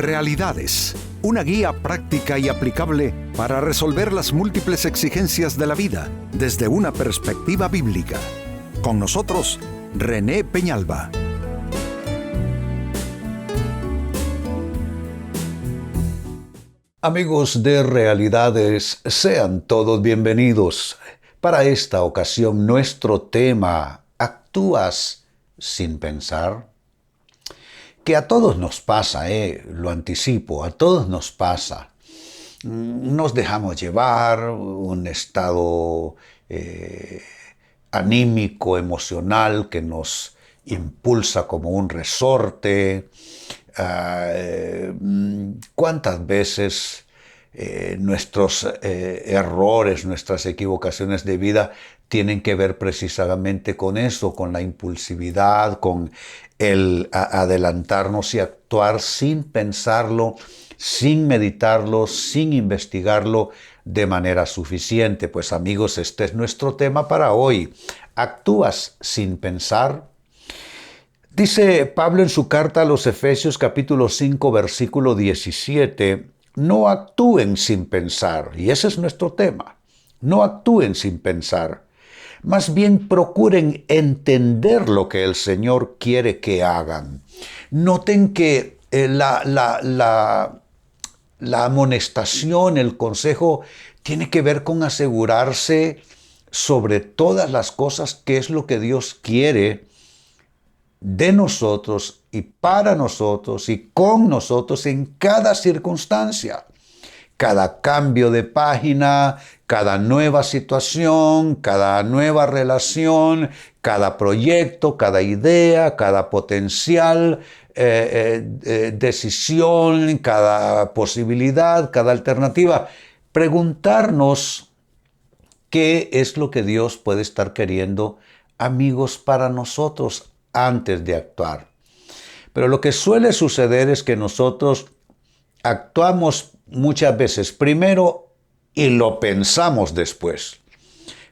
Realidades, una guía práctica y aplicable para resolver las múltiples exigencias de la vida desde una perspectiva bíblica. Con nosotros, René Peñalba. Amigos de Realidades, sean todos bienvenidos. Para esta ocasión, nuestro tema, ¿actúas sin pensar? Que a todos nos pasa, lo anticipo, a todos nos pasa. Nos dejamos llevar, un estado anímico, emocional que nos impulsa como un resorte. ¿Cuántas veces nuestros errores, nuestras equivocaciones de vida tienen que ver precisamente con eso, con la impulsividad, con el adelantarnos y actuar sin pensarlo, sin meditarlo, sin investigarlo de manera suficiente? Pues amigos, este es nuestro tema para hoy. ¿Actúas sin pensar? Dice Pablo en su carta a los Efesios capítulo 5 versículo 17, no actúen sin pensar, y ese es nuestro tema, no actúen sin pensar, más bien procuren entender lo que el Señor quiere que hagan. Noten que la amonestación, el consejo, tiene que ver con asegurarse sobre todas las cosas qué es lo que Dios quiere de nosotros y para nosotros y con nosotros en cada circunstancia. Cada cambio de página, cada nueva situación, cada nueva relación, cada proyecto, cada idea, cada potencial decisión, cada posibilidad, cada alternativa. Preguntarnos qué es lo que Dios puede estar queriendo, amigos, para nosotros antes de actuar. Pero lo que suele suceder es que nosotros actuamos muchas veces primero y lo pensamos después.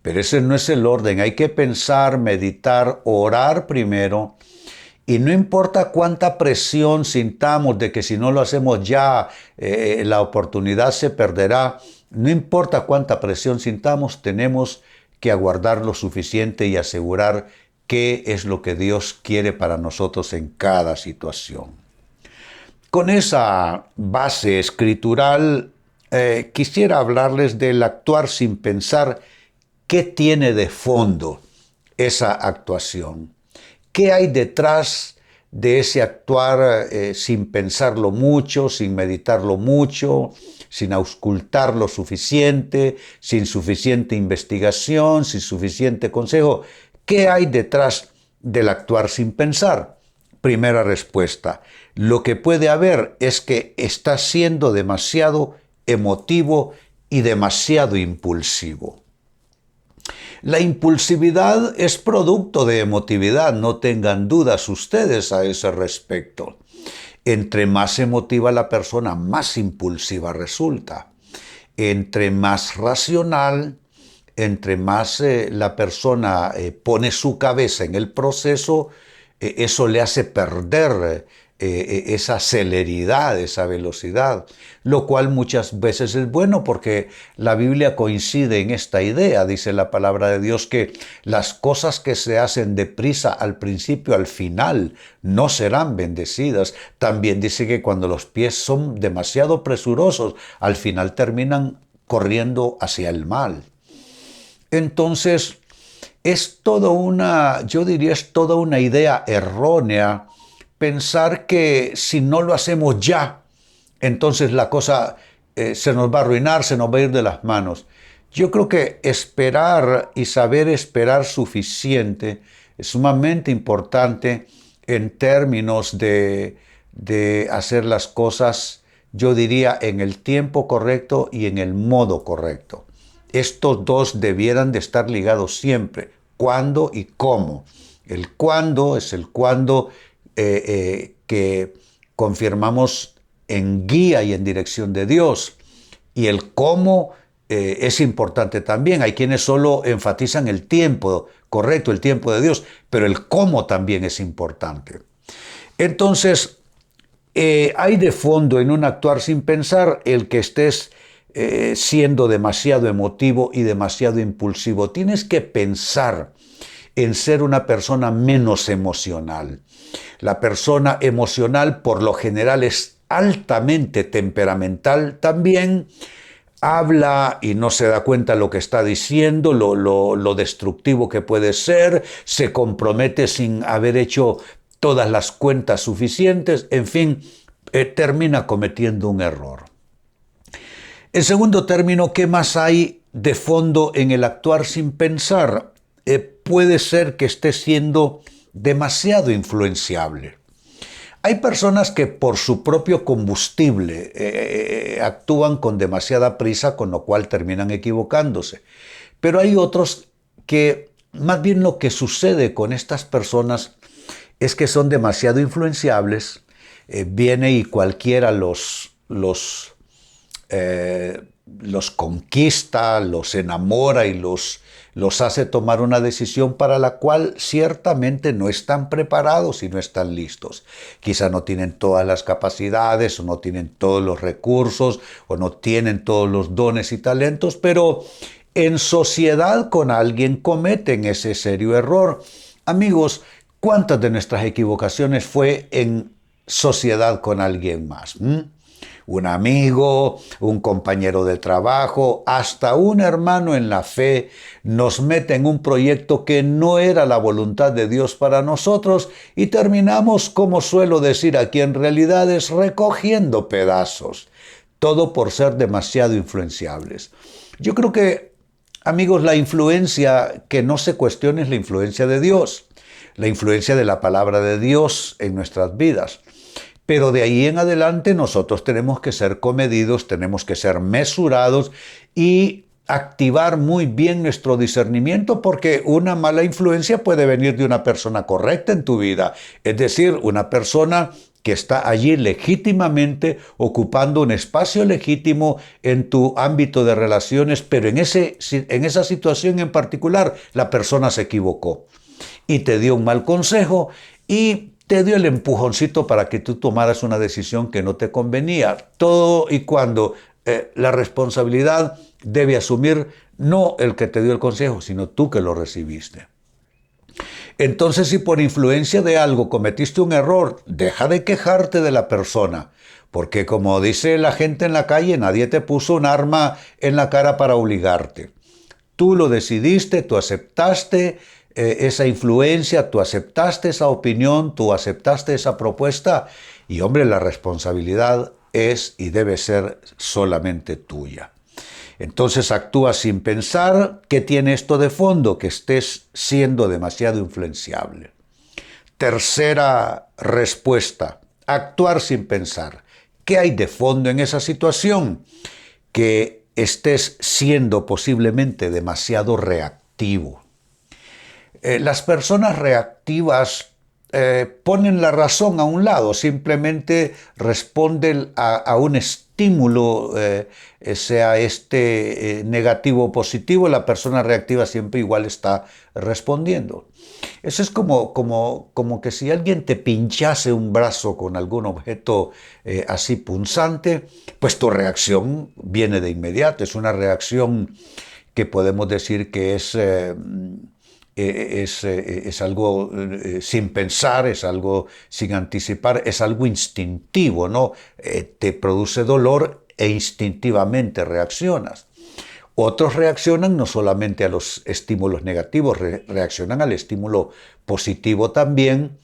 Pero ese no es el orden. Hay que pensar, meditar, orar primero. Y no importa cuánta presión sintamos de que si no lo hacemos ya, la oportunidad se perderá. No importa cuánta presión sintamos, tenemos que aguardar lo suficiente y asegurar qué es lo que Dios quiere para nosotros en cada situación. Con esa base escritural, quisiera hablarles del actuar sin pensar. ¿Qué tiene de fondo esa actuación? ¿Qué hay detrás de ese actuar sin pensarlo mucho, sin meditarlo mucho, sin auscultar lo suficiente, sin suficiente investigación, sin suficiente consejo? ¿Qué hay detrás del actuar sin pensar? Primera respuesta, lo que puede haber es que está siendo demasiado emotivo y demasiado impulsivo. La impulsividad es producto de emotividad, no tengan dudas ustedes a ese respecto. Entre más emotiva la persona, más impulsiva resulta. Entre más racional, entre más la persona pone su cabeza en el proceso, eso le hace perder esa celeridad, esa velocidad, lo cual muchas veces es bueno porque la Biblia coincide en esta idea. Dice la palabra de Dios que las cosas que se hacen deprisa al principio, al final, no serán bendecidas. También dice que cuando los pies son demasiado presurosos, al final terminan corriendo hacia el mal. Entonces, es toda una idea errónea pensar que si no lo hacemos ya, entonces la cosa se nos va a arruinar, se nos va a ir de las manos. Yo creo que esperar y saber esperar suficiente es sumamente importante en términos de hacer las cosas, yo diría, en el tiempo correcto y en el modo correcto. Estos dos debieran de estar ligados siempre, cuándo y cómo. El cuándo es el cuándo que confirmamos en guía y en dirección de Dios. Y el cómo es importante también. Hay quienes solo enfatizan el tiempo correcto, el tiempo de Dios, pero el cómo también es importante. Entonces, Hay de fondo en un actuar sin pensar el que estés siendo demasiado emotivo y demasiado impulsivo. Tienes que pensar en ser una persona menos emocional. La persona emocional por lo general es altamente temperamental también, habla y no se da cuenta lo que está diciendo, lo destructivo que puede ser, se compromete sin haber hecho todas las cuentas suficientes, en fin, termina cometiendo un error. En segundo término, ¿qué más hay de fondo en el actuar sin pensar? Puede ser que esté siendo demasiado influenciable. Hay personas que por su propio combustible actúan con demasiada prisa, con lo cual terminan equivocándose. Pero hay otros que más bien lo que sucede con estas personas es que son demasiado influenciables, viene y cualquiera los conquista, los enamora y los hace tomar una decisión para la cual ciertamente no están preparados y no están listos. Quizá no tienen todas las capacidades o no tienen todos los recursos o no tienen todos los dones y talentos, pero en sociedad con alguien cometen ese serio error. Amigos, ¿cuántas de nuestras equivocaciones fue en sociedad con alguien más? Un amigo, un compañero de trabajo, hasta un hermano en la fe nos mete en un proyecto que no era la voluntad de Dios para nosotros y terminamos, como suelo decir aquí en realidades, recogiendo pedazos. Todo por ser demasiado influenciables. Yo creo que, amigos, la influencia que no se cuestione es la influencia de Dios, la influencia de la palabra de Dios en nuestras vidas. Pero de ahí en adelante nosotros tenemos que ser comedidos, tenemos que ser mesurados y activar muy bien nuestro discernimiento, porque una mala influencia puede venir de una persona correcta en tu vida, es decir, una persona que está allí legítimamente ocupando un espacio legítimo en tu ámbito de relaciones, pero en esa situación en particular la persona se equivocó y te dio un mal consejo y te dio el empujoncito para que tú tomaras una decisión que no te convenía. Todo y cuando la responsabilidad debe asumir no el que te dio el consejo, sino tú que lo recibiste. Entonces, si por influencia de algo cometiste un error, deja de quejarte de la persona, porque como dice la gente en la calle, nadie te puso un arma en la cara para obligarte. Tú lo decidiste, tú aceptaste esa influencia, tú aceptaste esa opinión, tú aceptaste esa propuesta y, hombre, la responsabilidad es y debe ser solamente tuya. Entonces actúa sin pensar. ¿Qué tiene esto de fondo? Que estés siendo demasiado influenciable. Tercera respuesta, actuar sin pensar. ¿Qué hay de fondo en esa situación? Que estés siendo posiblemente demasiado reactivo. Las personas reactivas ponen la razón a un lado, simplemente responden a un estímulo, sea negativo o positivo, la persona reactiva siempre igual está respondiendo. Eso es como que si alguien te pinchase un brazo con algún objeto así punzante, pues tu reacción viene de inmediato. Es una reacción que podemos decir que es algo sin pensar, es algo sin anticipar, es algo instintivo, ¿no? Te produce dolor e instintivamente reaccionas. Otros reaccionan no solamente a los estímulos negativos, reaccionan al estímulo positivo también,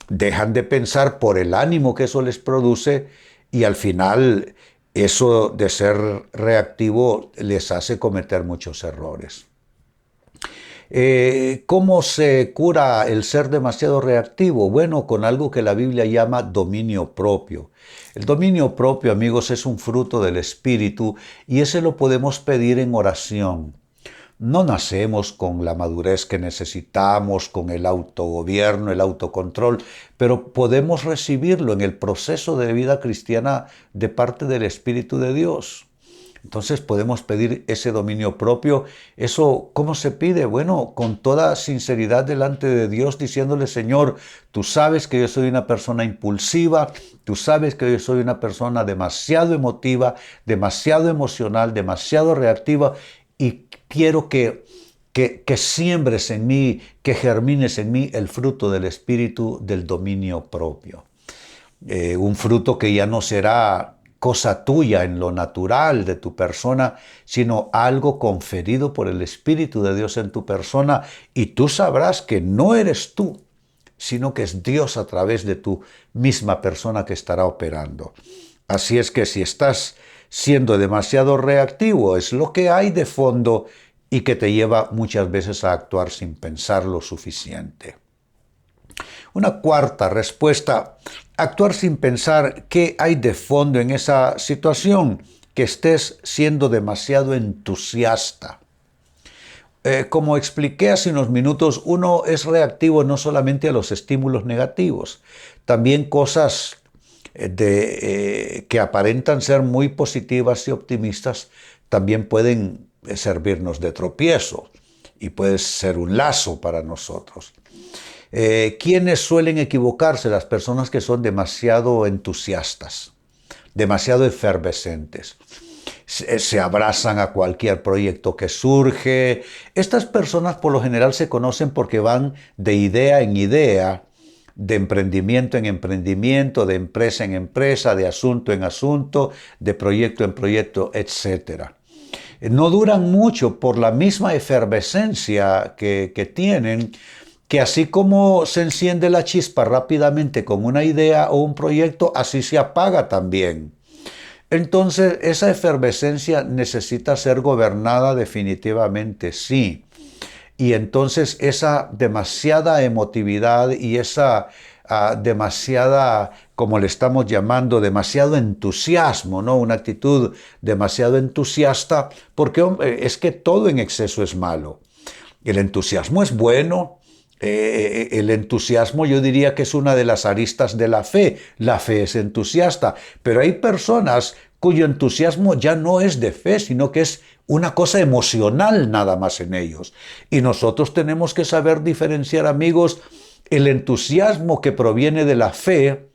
dejan de pensar por el ánimo que eso les produce y al final eso de ser reactivo les hace cometer muchos errores. ¿Cómo se cura el ser demasiado reactivo? Bueno, con algo que la Biblia llama dominio propio. El dominio propio, amigos, es un fruto del Espíritu y ese lo podemos pedir en oración. No nacemos con la madurez que necesitamos, con el autogobierno, el autocontrol, pero podemos recibirlo en el proceso de vida cristiana de parte del Espíritu de Dios. Entonces podemos pedir ese dominio propio. ¿Eso cómo se pide? Bueno, con toda sinceridad delante de Dios, diciéndole: Señor, tú sabes que yo soy una persona impulsiva, tú sabes que yo soy una persona demasiado emotiva, demasiado emocional, demasiado reactiva, y quiero que siembres en mí, que germines en mí el fruto del Espíritu del dominio propio. Un fruto que ya no será cosa tuya en lo natural de tu persona, sino algo conferido por el Espíritu de Dios en tu persona, y tú sabrás que no eres tú, sino que es Dios a través de tu misma persona que estará operando. Así es que si estás siendo demasiado reactivo, es lo que hay de fondo y que te lleva muchas veces a actuar sin pensar lo suficiente. Una cuarta respuesta: actuar sin pensar. ¿Qué hay de fondo en esa situación? Que estés siendo demasiado entusiasta. Como expliqué hace unos minutos, uno es reactivo no solamente a los estímulos negativos, también cosas que aparentan ser muy positivas y optimistas también pueden servirnos de tropiezo y puede ser un lazo para nosotros. ¿Quiénes suelen equivocarse? Las personas que son demasiado entusiastas, demasiado efervescentes. Se abrazan a cualquier proyecto que surge. Estas personas por lo general se conocen porque van de idea en idea, de emprendimiento en emprendimiento, de empresa en empresa, de asunto en asunto, de proyecto en proyecto, etc. No duran mucho por la misma efervescencia que tienen, que así como se enciende la chispa rápidamente con una idea o un proyecto, así se apaga también. Entonces, esa efervescencia necesita ser gobernada definitivamente, sí. Y entonces esa demasiada emotividad y esa demasiada, como le estamos llamando, demasiado entusiasmo, ¿no? Una actitud demasiado entusiasta, porque es que todo en exceso es malo. El entusiasmo es bueno. El entusiasmo, yo diría que es una de las aristas de la fe. La fe es entusiasta, pero hay personas cuyo entusiasmo ya no es de fe, sino que es una cosa emocional nada más en ellos. Y nosotros tenemos que saber diferenciar, amigos, el entusiasmo que proviene de la fe,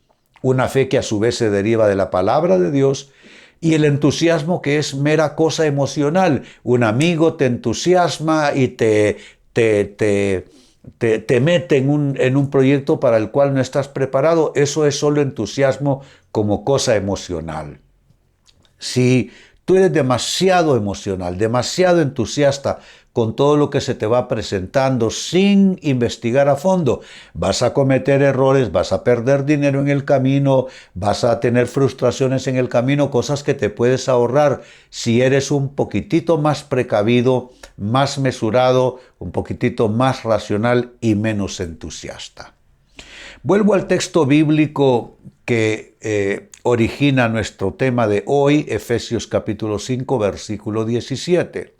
una fe que a su vez se deriva de la palabra de Dios, y el entusiasmo que es mera cosa emocional. Un amigo te entusiasma y te mete en un proyecto para el cual no estás preparado. Eso es solo entusiasmo como cosa emocional. Si tú eres demasiado emocional, demasiado entusiasta con todo lo que se te va presentando sin investigar a fondo, vas a cometer errores, vas a perder dinero en el camino, vas a tener frustraciones en el camino, cosas que te puedes ahorrar si eres un poquitito más precavido, más mesurado, un poquitito más racional y menos entusiasta. Vuelvo al texto bíblico que origina nuestro tema de hoy, Efesios capítulo 5, versículo 17.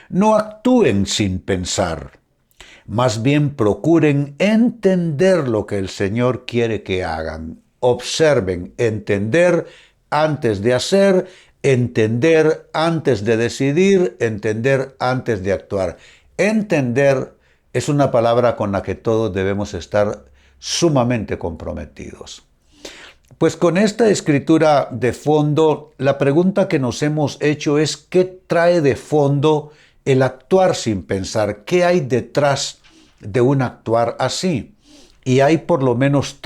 No actúen sin pensar, más bien procuren entender lo que el Señor quiere que hagan. Observen, entender antes de hacer, entender antes de decidir, entender antes de actuar. Entender es una palabra con la que todos debemos estar sumamente comprometidos. Pues con esta escritura de fondo, la pregunta que nos hemos hecho es: ¿qué trae de fondo el actuar sin pensar? ¿Qué hay detrás de un actuar así? Y hay por lo menos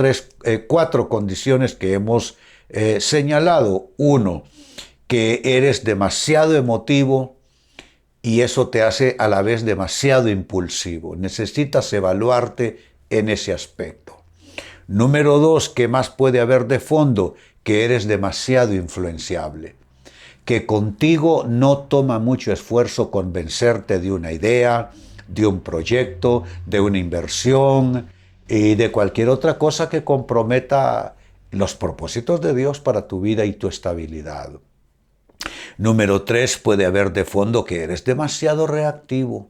cuatro condiciones que hemos señalado. Uno, que eres demasiado emotivo y eso te hace a la vez demasiado impulsivo. Necesitas evaluarte en ese aspecto. Número 2, ¿qué más puede haber de fondo? Que eres demasiado influenciable. Que contigo no toma mucho esfuerzo convencerte de una idea, de un proyecto, de una inversión y de cualquier otra cosa que comprometa los propósitos de Dios para tu vida y tu estabilidad. Número 3, puede haber de fondo que eres demasiado reactivo,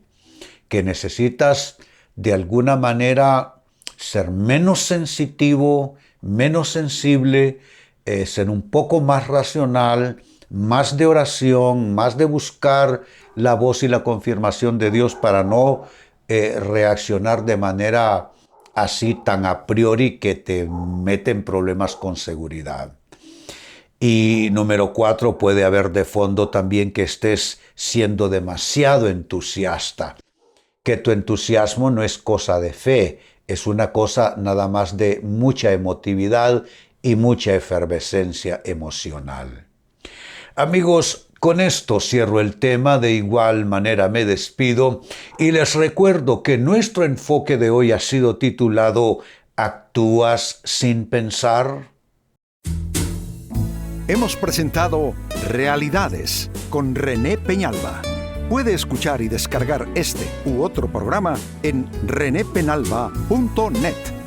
que necesitas de alguna manera ser menos sensitivo, menos sensible, ser un poco más racional, más de oración, más de buscar la voz y la confirmación de Dios para no reaccionar de manera así tan a priori que te mete en problemas con seguridad. Y número 4, puede haber de fondo también que estés siendo demasiado entusiasta, que tu entusiasmo no es cosa de fe, es una cosa nada más de mucha emotividad y mucha efervescencia emocional. Amigos, con esto cierro el tema, de igual manera me despido y les recuerdo que nuestro enfoque de hoy ha sido titulado ¿Actúas sin pensar? Hemos presentado Realidades con René Peñalba. Puede escuchar y descargar este u otro programa en renépenalba.net.